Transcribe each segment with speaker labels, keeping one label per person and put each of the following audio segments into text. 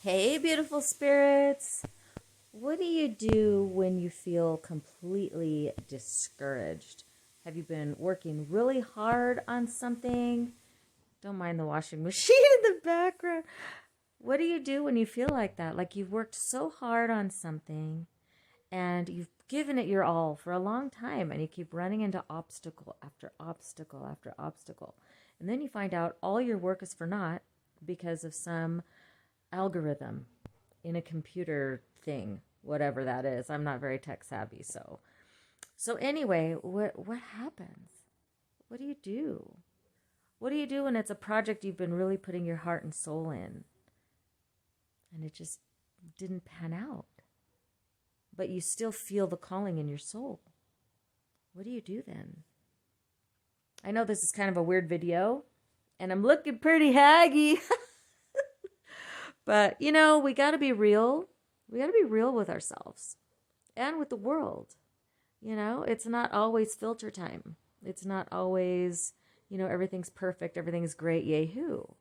Speaker 1: Hey, beautiful spirits. What do you do when you feel completely discouraged? Have you been working really hard on something? Don't mind the washing machine in the background. What do you do when you feel like that? Like you've worked so hard on something and you've given it your all for a long time and you keep running into obstacle after obstacle after obstacle. And then you find out all your work is for naught because of some algorithm in a computer thing, whatever that is. I'm not very tech savvy, so anyway, what happens? What do you do? What do you do when it's a project you've been really putting your heart and soul in and it just didn't pan out? But you still feel the calling in your soul. What do you do then? I know this is kind of a weird video and I'm looking pretty haggy. But, we got to be real. We got to be real with ourselves and with the world. It's not always filter time. It's not always, everything's perfect, everything's great, yay hoo.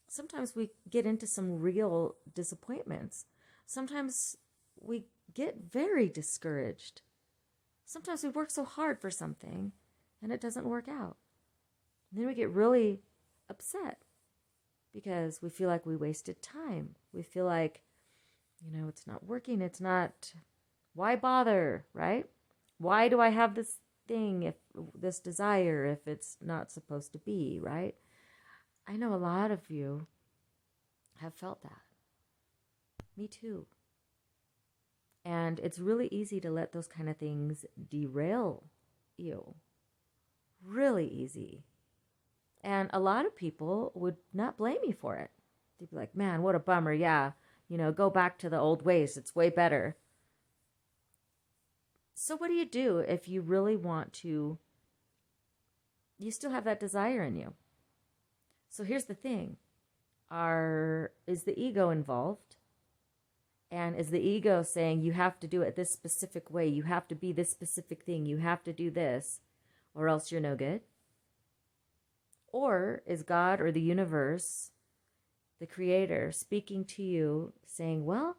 Speaker 1: Sometimes we get into some real disappointments. Sometimes we get very discouraged. Sometimes we work so hard for something and it doesn't work out. And then we get really upset because we feel like we wasted time. We feel like, it's not working. It's not, why bother, right? Why do I have this thing, if this desire, if it's not supposed to be, right? I know a lot of you have felt that. Me too. And it's really easy to let those kind of things derail you. Really easy. And a lot of people would not blame you for it. They'd be like, man, what a bummer. Yeah, go back to the old ways. It's way better. So what do you do if you really want to, you still have that desire in you? So here's the thing. Is the ego involved? And is the ego saying you have to do it this specific way? You have to be this specific thing. You have to do this or else you're no good? Or is God or the universe, the creator, speaking to you saying, well,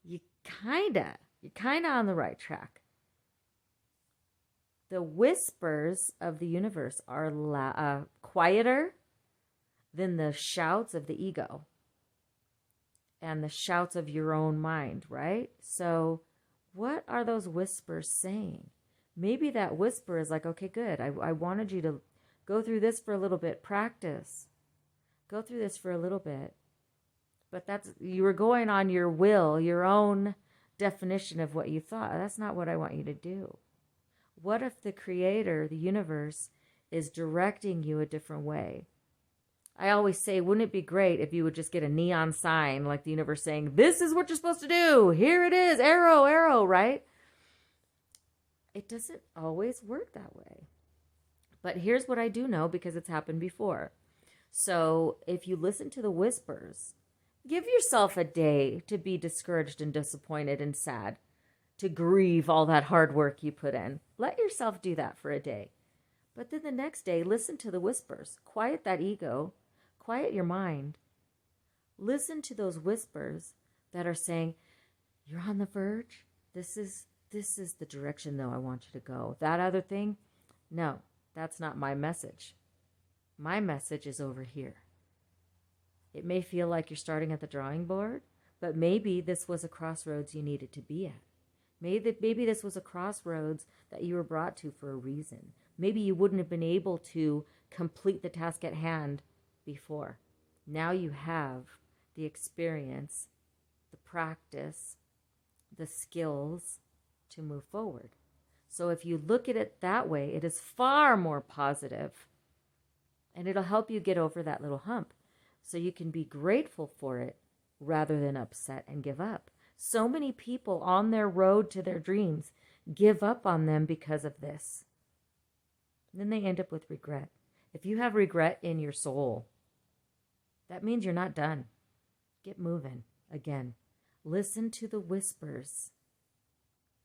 Speaker 1: you're kind of on the right track. The whispers of the universe are quieter than the shouts of the ego and the shouts of your own mind, right? So what are those whispers saying? Maybe that whisper is like, okay, good. I wanted you to go through this for a little bit. Practice. Go through this for a little bit. But you were going on your will, your own definition of what you thought. That's not what I want you to do. What if the creator, the universe, is directing you a different way? I always say, wouldn't it be great if you would just get a neon sign like the universe saying, this is what you're supposed to do. Here it is. Arrow, arrow, right? It doesn't always work that way. But here's what I do know because it's happened before. So if you listen to the whispers, give yourself a day to be discouraged and disappointed and sad, to grieve all that hard work you put in. Let yourself do that for a day. But then the next day, listen to the whispers. Quiet that ego. Quiet your mind. Listen to those whispers that are saying, you're on the verge. This is the direction, though, I want you to go. That other thing, no. That's not my message. My message is over here. It may feel like you're starting at the drawing board, but maybe this was a crossroads you needed to be at. Maybe this was a crossroads that you were brought to for a reason. Maybe you wouldn't have been able to complete the task at hand before. Now you have the experience, the practice, the skills to move forward. So if you look at it that way, it is far more positive, and it'll help you get over that little hump so you can be grateful for it rather than upset and give up. So many people on their road to their dreams give up on them because of this. And then they end up with regret. If you have regret in your soul, that means you're not done. Get moving again. Listen to the whispers.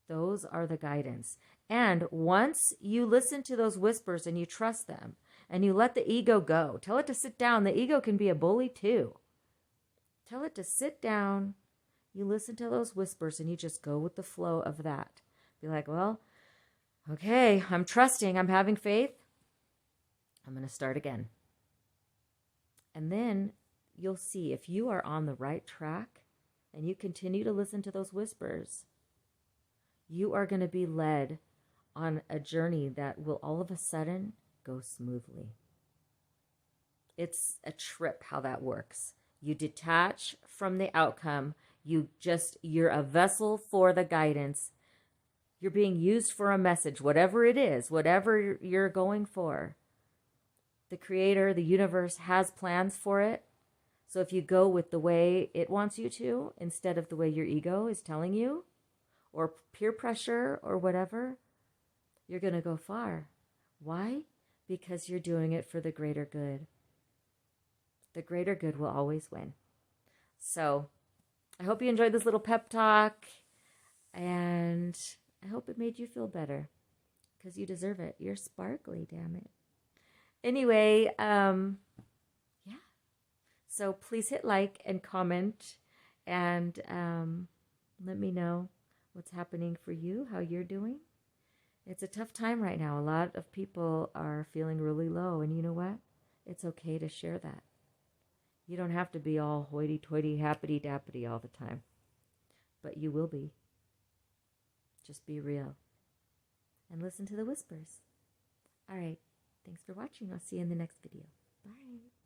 Speaker 1: Those are the guidance. And once you listen to those whispers and you trust them and you let the ego go, tell it to sit down. The ego can be a bully too. Tell it to sit down. You listen to those whispers and you just go with the flow of that. Be like, well, okay, I'm trusting, I'm having faith. I'm going to start again. And then you'll see if you are on the right track and you continue to listen to those whispers, you are going to be led on a journey that will all of a sudden go smoothly. It's a trip how that works. You detach from the outcome. You're a vessel for the guidance. You're being used for a message, whatever it is, whatever you're going for. The Creator, the universe has plans for it. So if you go with the way it wants you to, instead of the way your ego is telling you, or peer pressure or whatever, you're going to go far. Why? Because you're doing it for the greater good. The greater good will always win. So I hope you enjoyed this little pep talk, and I hope it made you feel better, because you deserve it. You're sparkly, damn it. Anyway, yeah. So please hit like and comment, and let me know what's happening for you, how you're doing. It's a tough time right now. A lot of people are feeling really low, and you know what? It's okay to share that. You don't have to be all hoity-toity, happity-dappity all the time, but you will be. Just be real and listen to the whispers. All right. Thanks for watching. I'll see you in the next video. Bye.